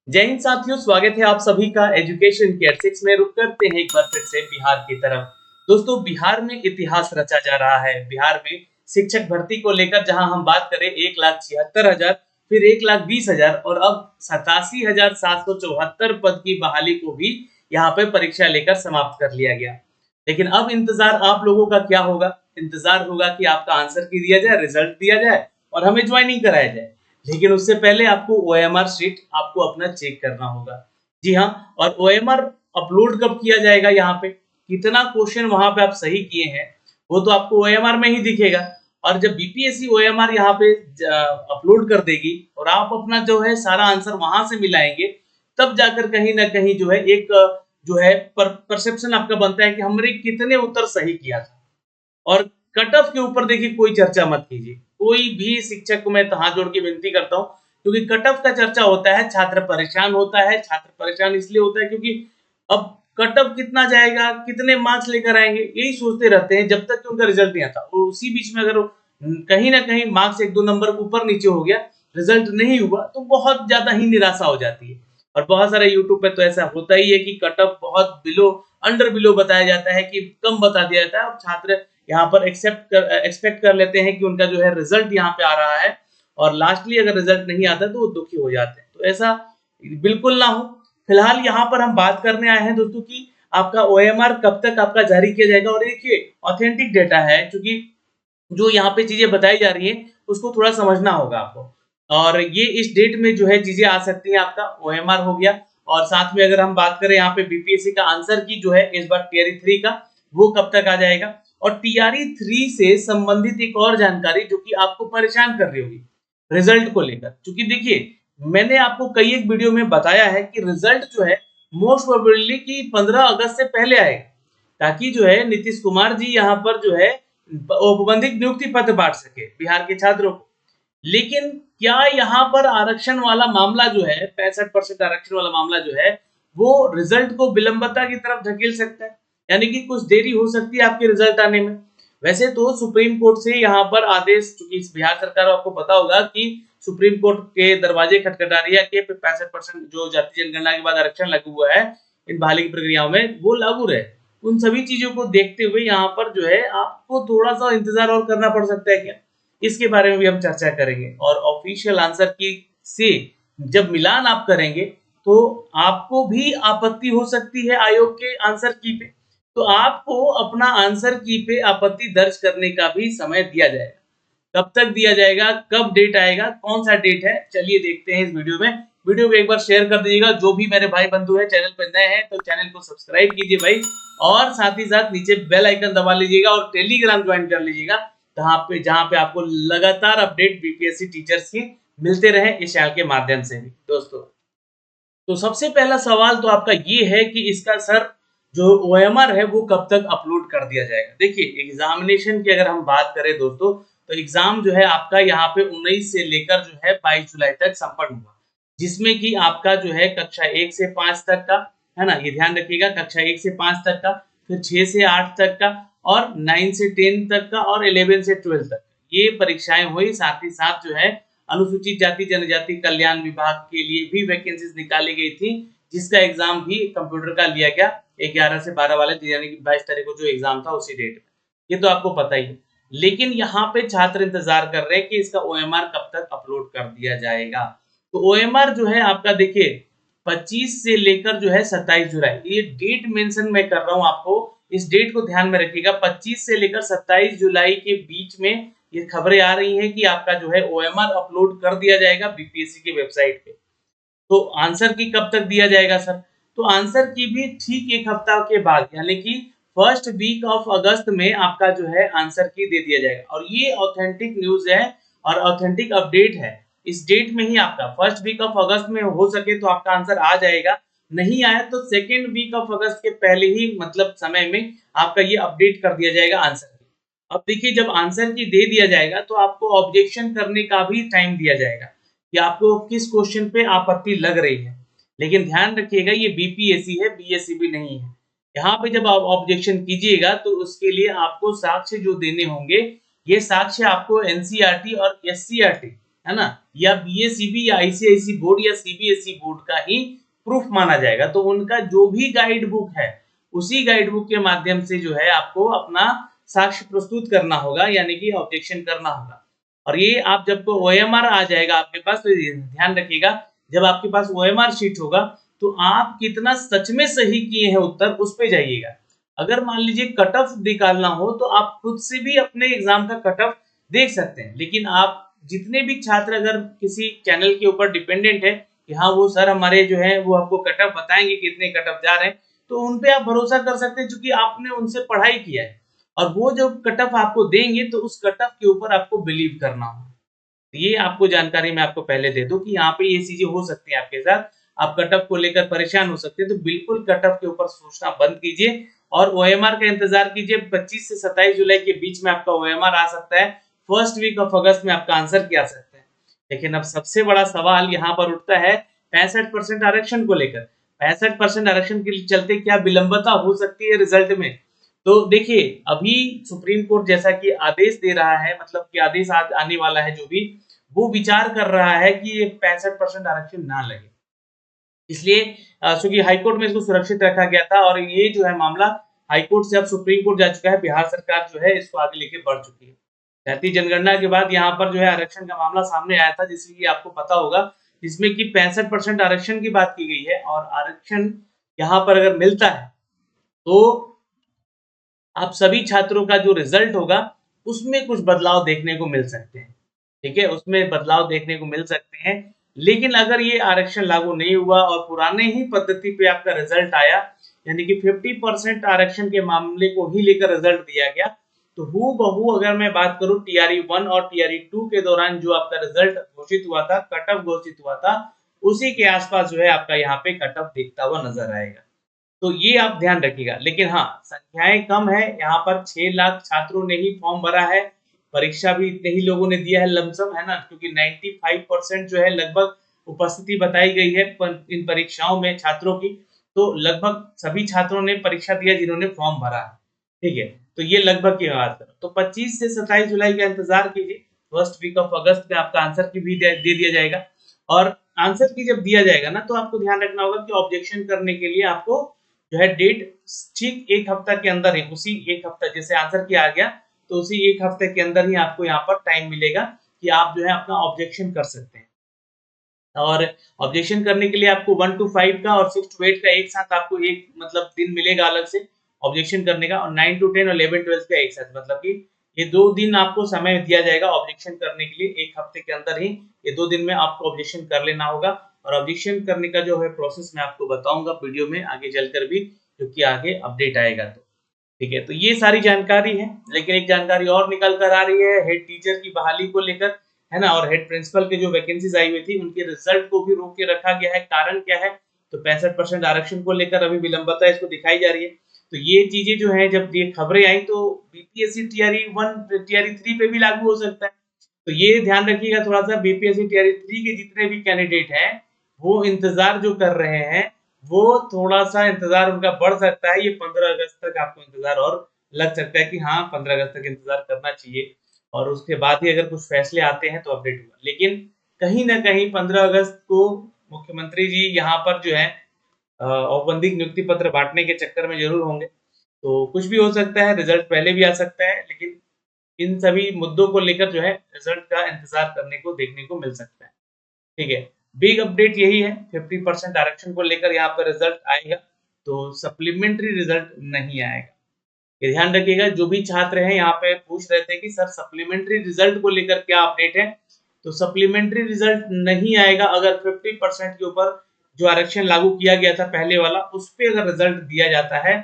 जय हिंद साथियों, स्वागत है आप सभी का एजुकेशन केयर 6 में। रुक करते हैं एक बार फिर से बिहार की तरफ। दोस्तों, बिहार में इतिहास रचा जा रहा है। बिहार में शिक्षक भर्ती को लेकर जहां हम बात करें 1,76,000, फिर 1,20,000 और अब 87,774 पद की बहाली को भी यहाँ पे परीक्षा लेकर समाप्त कर लिया गया। लेकिन अब इंतजार आप लोगों का क्या होगा? इंतजार होगा कि आपका आंसर की दिया जाए, रिजल्ट दिया जाए और हमें ज्वाइनिंग कराया जाए। लेकिन उससे पहले आपको ओएमआर शीट आपको अपना चेक करना होगा। जी हाँ, और ओएमआर अपलोड कब किया जाएगा? यहाँ पे कितना क्वेश्चन वहां पे आप सही किए हैं वो तो आपको ओएमआर में ही दिखेगा। और जब बीपीएससी ओएमआर यहाँ पे अपलोड कर देगी और आप अपना जो है सारा आंसर वहां से मिलाएंगे, तब जाकर कहीं ना कहीं जो है एक जो है परसेप्शन आपका बनता है कि हमने कितने उत्तर सही किया था। और कट ऑफ के ऊपर देखिए कोई चर्चा मत कीजिए। कोई भी शिक्षक को मैं हाथ जोड़ के विनती करता हूँ, क्योंकि कट ऑफ का चर्चा होता है, छात्र परेशान होता है। छात्र परेशान इसलिए होता है क्योंकि अब कट ऑफ कितना जाएगा, कितने मार्क्स लेकर आएंगे, यही सोचते रहते हैं जब तक कि उनका रिजल्ट नहीं आता। और उसी बीच में अगर कहीं ना कहीं मार्क्स एक दो नंबर ऊपर नीचे हो गया, रिजल्ट नहीं हुआ, तो बहुत ज्यादा ही निराशा हो जाती है। और बहुत सारे यूट्यूब पे तो ऐसा होता ही है कि कट ऑफ बहुत बिलो अंडर बिलो बताया जाता है, कि कम बता दिया जाता है और छात्र यहाँ पर एक्सपेक्ट कर लेते हैं कि उनका जो है रिजल्ट यहाँ पे आ रहा है, और लास्टली अगर रिजल्ट नहीं आता तो वो दुखी हो जाते हैं। तो ऐसा बिल्कुल ना हो। फिलहाल यहाँ पर हम बात करने आए हैं दोस्तों कि आपका ओएमआर कब तक आपका जारी किया जाएगा। और देखिए, ऑथेंटिक डेटा है, क्योंकि जो यहाँ पे चीजें बताई जा रही है उसको थोड़ा समझना होगा आपको। और ये इस डेट में जो है चीजें आ सकती हैं। आपका ओएमआर हो गया, और साथ में अगर हम बात करें यहाँ पे बीपीएससी का आंसर की जो है इस बार टीआरई 3 का, वो कब तक आ जाएगा। और टीआरई 3 से संबंधित एक और जानकारी जो कि आपको परेशान कर रही होगी रिजल्ट को लेकर, क्योंकि देखिए मैंने आपको कई एक वीडियो में बताया है कि रिजल्ट जो है मोस्ट प्रोबेबली कि 15 अगस्त से पहले आएगा, ताकि जो है नीतीश कुमार जी यहाँ पर जो है औपबंधिक नियुक्ति पत्र बांट सके बिहार के छात्रों को। लेकिन क्या यहाँ पर आरक्षण वाला मामला जो है, 65% आरक्षण वाला मामला जो है, वो रिजल्ट को विलंबता की तरफ धकेल सकता है? यानी कि कुछ देरी हो सकती है आपके रिजल्ट आने में। वैसे तो सुप्रीम कोर्ट से यहाँ पर आदेश, चूंकि बिहार सरकार, आपको पता होगा कि सुप्रीम कोर्ट के दरवाजे खटखटा रही है कि 65% जो जाति जनगणना के बाद आरक्षण लागू हुआ है इन बहाली की प्रक्रियाओं में, वो लागू रहे। उन सभी चीजों को देखते हुए यहाँ पर जो है आपको थोड़ा सा इंतजार और करना पड़ सकता है क्या, इसके बारे में भी हम चर्चा करेंगे। और ऑफिशियल आंसर की से जब मिलान आप करेंगे तो आपको भी आपत्ति हो सकती है आयोग के आंसर की पे। तो आपको अपना आंसर की पे आपत्ति दर्ज करने का भी समय दिया जाएगा। कब तक दिया जाएगा, कब डेट आएगा, कौन सा डेट है, चलिए देखते हैं इस वीडियो में। वीडियो को एक बार शेयर कर दीजिएगा। जो भी मेरे भाई बंधु है चैनल पर नए हैं तो चैनल को सब्सक्राइब कीजिए भाई, और साथ ही साथ नीचे बेल आइकन दबा लीजिएगा और टेलीग्राम ज्वाइन कर लीजिएगा, जहां पे आपको लगातार अपडेट बीपीएससी टीचर्स की मिलते रहे इस चैनल के माध्यम से भी दोस्तों। तो सबसे पहला सवाल तो आपका ये है कि इसका सर जो ओएमआर है वो कब तक अपलोड कर दिया जाएगा। देखिए, एग्जामिनेशन की अगर हम बात करें दोस्तों, तो एग्जाम जो है आपका यहाँ पे 19 से लेकर जो है 22 जुलाई तक संपन्न हुआ, जिसमें कि आपका जो है कक्षा 1 से 5 तक का है ना, ये ध्यान रखिएगा, कक्षा 1 से 5 तक का, फिर 6 से 8 तक का, और 9 से 10 तक का, और 11 से 12 तक ये परीक्षाएं हुई। साथ ही साथ जो है अनुसूचित जाति जनजाति कल्याण विभाग के लिए भी वैकेंसीज निकाली गई थी, जिसका एग्जाम भी कंप्यूटर का लिया गया 11 से 12 वाले, यानी कि 22 तारीख को जो एग्जाम था उसी डेट में। ये तो आपको पता ही है। लेकिन यहाँ पे छात्र इंतजार कर रहे हैं कि इसका ओएमआर कब तक अपलोड कर दिया जाएगा। तो ओएमआर जो है आपका देखिए 25 से लेकर जो है 27 जुलाई, ये डेट मेंशन मैं कर रहा हूँ आपको, इस डेट को ध्यान में रखिएगा। 25 से लेकर 27 जुलाई के बीच में ये खबरें आ रही हैं कि आपका जो है ओएमआर अपलोड कर दिया जाएगा बीपीएससी की वेबसाइट पे। तो आंसर की कब तक दिया जाएगा सर? तो आंसर की भी ठीक एक हफ्ता के बाद, यानी कि फर्स्ट वीक ऑफ अगस्त में आपका जो है आंसर की दे दिया जाएगा। और ये ऑथेंटिक न्यूज है और ऑथेंटिक अपडेट है। इस डेट में ही आपका फर्स्ट वीक ऑफ अगस्त में हो सके तो आपका आंसर आ जाएगा, नहीं आया तो सेकेंड वीक ऑफ अगस्त के पहले ही मतलब समय में आपका ये अपडेट कर दिया जाएगा आंसर। अब देखिए, जब आंसर की दे दिया जाएगा तो आपको ऑब्जेक्शन करने का भी टाइम दिया जाएगा कि आपको किस क्वेश्चन पे आपत्ति लग रही है। लेकिन ध्यान रखिएगा, ये बीपीएससी है, बीएससी भी नहीं है। यहाँ पे जब आप ऑब्जेक्शन कीजिएगा तो उसके लिए आपको साक्ष्य जो देने होंगे, ये साक्ष्य आपको एनसीईआरटी और एससीईआरटी है ना, या बीएसीबी या आईसीआईसी बोर्ड या सीबीएसई बोर्ड का ही प्रूफ माना जाएगा। तो उनका जो भी गाइड बुक है उसी गाइड बुक के माध्यम से जो है आपको अपना साक्ष्य प्रस्तुत करना होगा, यानी कि ऑब्जेक्शन करना होगा। और ये आप जब को ओएमआर आ जाएगा आपके पास, तो ध्यान रखिएगा, जब आपके पास ओएमआर शीट होगा तो आप कितना सच में सही किए हैं उत्तर, उस पे जाइएगा। अगर मान लीजिए कट ऑफ निकालना हो तो आप खुद से भी अपने एग्जाम का कट ऑफ देख सकते हैं, लेकिन आप जितने भी छात्र अगर किसी चैनल के ऊपर डिपेंडेंट है कि हाँ वो सर हमारे जो है वो आपको कट ऑफ बताएंगे कितने कट ऑफ जा रहे हैं, तो उन पे आप भरोसा कर सकते हैं क्योंकि आपने उनसे पढ़ाई किया है, और वो जो कट ऑफ आपको देंगे तो उस कट ऑफ के ऊपर आपको बिलीव करना होगा। ये आपको जानकारी मैं आपको पहले दे दूं कि यहाँ पे ये चीजें हो सकती है आपके साथ, आप कट ऑफ को लेकर परेशान हो सकते हैं, तो बिल्कुल कट ऑफ के ऊपर सोचना बंद कीजिए और ओएमआर का इंतजार कीजिए। 25 से 27 जुलाई के बीच में आपका ओएमआर आ सकता है, फर्स्ट वीक ऑफ अगस्त में आपका आंसर किया आ सकता है। लेकिन अब सबसे बड़ा सवाल यहाँ पर उठता है 65% आरक्षण को लेकर। 65% आरक्षण के चलते क्या विलंबता हो सकती है रिजल्ट में? तो देखिए, अभी सुप्रीम कोर्ट जैसा कि आदेश दे रहा है, मतलब कि आदेश आज आने वाला है, जो भी वो विचार कर रहा है कि ये 65% आरक्षण ना लगे, इसलिए चूंकि हाईकोर्ट में इसको सुरक्षित रखा गया था और ये जो है मामला हाईकोर्ट से अब सुप्रीम कोर्ट जा चुका है। बिहार सरकार जो है इसको आगे लेके बढ़ चुकी है। जातीय जनगणना के बाद यहाँ पर जो है आरक्षण का मामला सामने आया था, जिससे कि आपको पता होगा, जिसमें कि 65% आरक्षण की बात की गई है, और आरक्षण यहाँ पर अगर मिलता है तो आप सभी छात्रों का जो रिजल्ट होगा उसमें कुछ बदलाव देखने को मिल सकते हैं। ठीक है, उसमें बदलाव देखने को मिल सकते हैं। लेकिन अगर ये आरक्षण लागू नहीं हुआ और पुराने ही पद्धति पे आपका रिजल्ट आया, यानी कि 50% आरक्षण के मामले को ही लेकर रिजल्ट दिया गया, तो हूबहू अगर मैं बात करूं टीआरई 1 और टीआरई 2 के दौरान जो आपका रिजल्ट घोषित हुआ था, कट ऑफ घोषित हुआ था, उसी के आसपास जो है आपका यहाँ पे कट ऑफ दिखता हुआ नजर आएगा। तो ये आप ध्यान रखिएगा। लेकिन हाँ, संख्याएं कम है, यहाँ पर 6 लाख छात्रों ने ही फॉर्म भरा है, परीक्षा भी इतने ही लोगों ने दिया है लमसम, है ना, क्योंकि 95% जो है लगभग उपस्थिति बताई गई है इन परीक्षाओं में छात्रों की, तो लगभग सभी छात्रों ने परीक्षा दिया जिन्होंने फॉर्म भरा है। ठीक है, तो ये लगभग की बात करो, तो 25 से 27 जुलाई का इंतजार कीजिए, फर्स्ट वीक ऑफ अगस्त में आपका आंसर की भी दे दिया जाएगा। और आंसर की जब दिया जाएगा ना, तो आपको ध्यान रखना होगा कि ऑब्जेक्शन करने के लिए आपको जो है डेट ठीक एक हफ्ता के अंदर ही, उसी एक हफ्ता जैसे आंसर किया आ गया तो उसी एक हफ्ते के अंदर ही आपको यहाँ पर टाइम मिलेगा कि आप जो है अपना ऑब्जेक्शन कर सकते हैं। और ऑब्जेक्शन करने के लिए आपको 1 to 5 का और 6 to 8 का एक साथ आपको एक मतलब दिन मिलेगा अलग से ऑब्जेक्शन करने का, और 9 to 10 और 11 12 का एक साथ, मतलब कि ये 2 दिन आपको समय दिया जाएगा ऑब्जेक्शन करने के लिए। एक हफ्ते के अंदर ही ये 2 दिन में आपको ऑब्जेक्शन कर लेना होगा। और ऑब्जेक्शन करने का जो है प्रोसेस मैं आपको बताऊंगा वीडियो में आगे चलकर भी, क्योंकि आगे अपडेट आएगा। तो ठीक है, तो ये सारी जानकारी है। लेकिन एक जानकारी और निकल कर आ रही है हेड टीचर की बहाली को लेकर, है ना, और हेड प्रिंसिपल के जो वैकेंसीज आई हुई थी उनके रिजल्ट को भी रोक के रखा गया है। कारण क्या है? तो 65% आरक्षण को लेकर अभी विलंबता इसको दिखाई जा रही है। तो ये चीजें जो है, जब ये खबरें आई तो बीपीएससी टीआरई 1 टीआरई 3 पे भी लागू हो सकता है। तो ये ध्यान रखिएगा थोड़ा सा, बीपीएससी टीआरई 3 के जितने भी कैंडिडेट हैं वो इंतजार जो कर रहे हैं, वो थोड़ा सा इंतजार उनका बढ़ सकता है। ये 15 अगस्त तक आपको इंतजार और लग सकता है कि हाँ 15 अगस्त तक इंतजार करना चाहिए, और उसके बाद ही अगर कुछ फैसले आते हैं तो अपडेट होगा। लेकिन कहीं ना कहीं 15 अगस्त को मुख्यमंत्री जी यहाँ पर जो है औपबंधिक नियुक्ति पत्र बांटने के चक्कर में जरूर होंगे, तो कुछ भी हो सकता है, रिजल्ट पहले भी आ सकता है। लेकिन इन सभी मुद्दों को लेकर जो है रिजल्ट का इंतजार करने को देखने को मिल सकता है। ठीक है, बिग अपडेट यही है, 50% आरक्षण को लेकर यहाँ पर रिजल्ट आएगा, तो सप्लीमेंट्री रिजल्ट नहीं आएगा। ये ध्यान रखिएगा। जो भी छात्र हैं यहाँ पे पूछ रहे थे कि सर सप्लीमेंट्री रिजल्ट को लेकर क्या अपडेट है, तो सप्लीमेंट्री रिजल्ट नहीं आएगा अगर 50% के ऊपर जो आरक्षण लागू किया गया था पहले वाला, उस पे अगर रिजल्ट दिया जाता है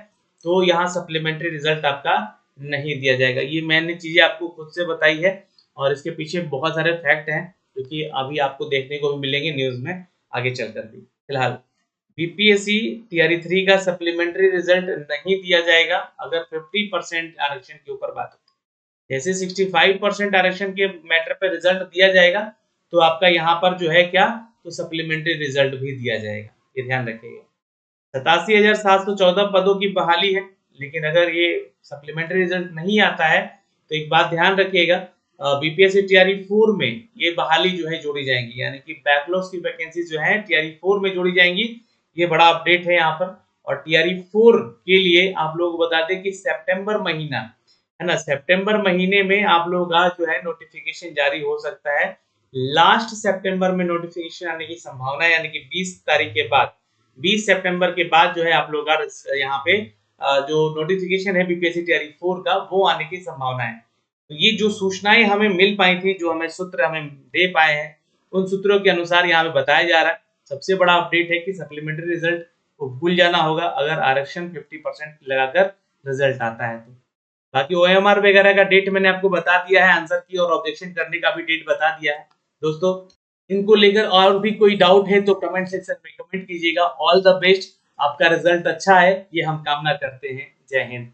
तो यहाँ सप्लीमेंट्री रिजल्ट आपका नहीं दिया जाएगा। ये मैंने चीजें आपको खुद से बताई है, और इसके पीछे बहुत सारे फैक्ट हैं क्योंकि अभी आपको देखने को भी मिलेंगे न्यूज में आगे चलकर भी। फिलहाल बीपीएससी टीआरई 3 का सप्लीमेंट्री रिजल्ट नहीं दिया जाएगा अगर 50% आरक्षण के ऊपर बात होती है। जैसे 65% आरक्षण के मैटर पे रिजल्ट दिया जाएगा तो आपका यहाँ पर जो है क्या, तो सप्लीमेंट्री रिजल्ट भी दिया जाएगा। ये ध्यान रखिएगा। 87,714 पदों की बहाली है, लेकिन अगर ये सप्लीमेंट्री रिजल्ट नहीं आता है तो एक बात ध्यान रखिएगा, बीपीएससी टीआरई 4 में ये बहाली जो है जोड़ी जाएंगी, यानी कि बैकलॉग्स की वैकेंसी जो है टीआरई 4 में जोड़ी जाएंगी। ये बड़ा अपडेट है यहाँ पर। और टीआरई 4 के लिए आप लोग बता दें कि सितंबर महीना है ना, सितंबर महीने में आप लोग का जो है नोटिफिकेशन जारी हो सकता है। लास्ट सितंबर में नोटिफिकेशन आने की संभावना है, यानी कि 20 तारीख के बाद, 20 सितंबर के बाद जो है आप लोग का यहाँ पे जो नोटिफिकेशन है बीपीएससी टीआरई 4 का वो आने की संभावना है। तो ये जो सूचनाएं हमें मिल पाई थी, जो हमें सूत्र हमें दे पाए हैं, उन सूत्रों के अनुसार यहाँ पे बताया जा रहा है। सबसे बड़ा अपडेट है कि सप्लीमेंट्री रिजल्ट को भूल जाना होगा अगर आरक्षण 50% लगाकर रिजल्ट आता है तो। बाकी ओएमआर वगैरह का डेट मैंने आपको बता दिया है, आंसर की और ऑब्जेक्शन करने का भी डेट बता दिया है। दोस्तों इनको लेकर और भी कोई डाउट है तो कमेंट सेक्शन में कमेंट कीजिएगा। ऑल द बेस्ट, आपका रिजल्ट अच्छा है ये हम कामना करते हैं। जय हिंद।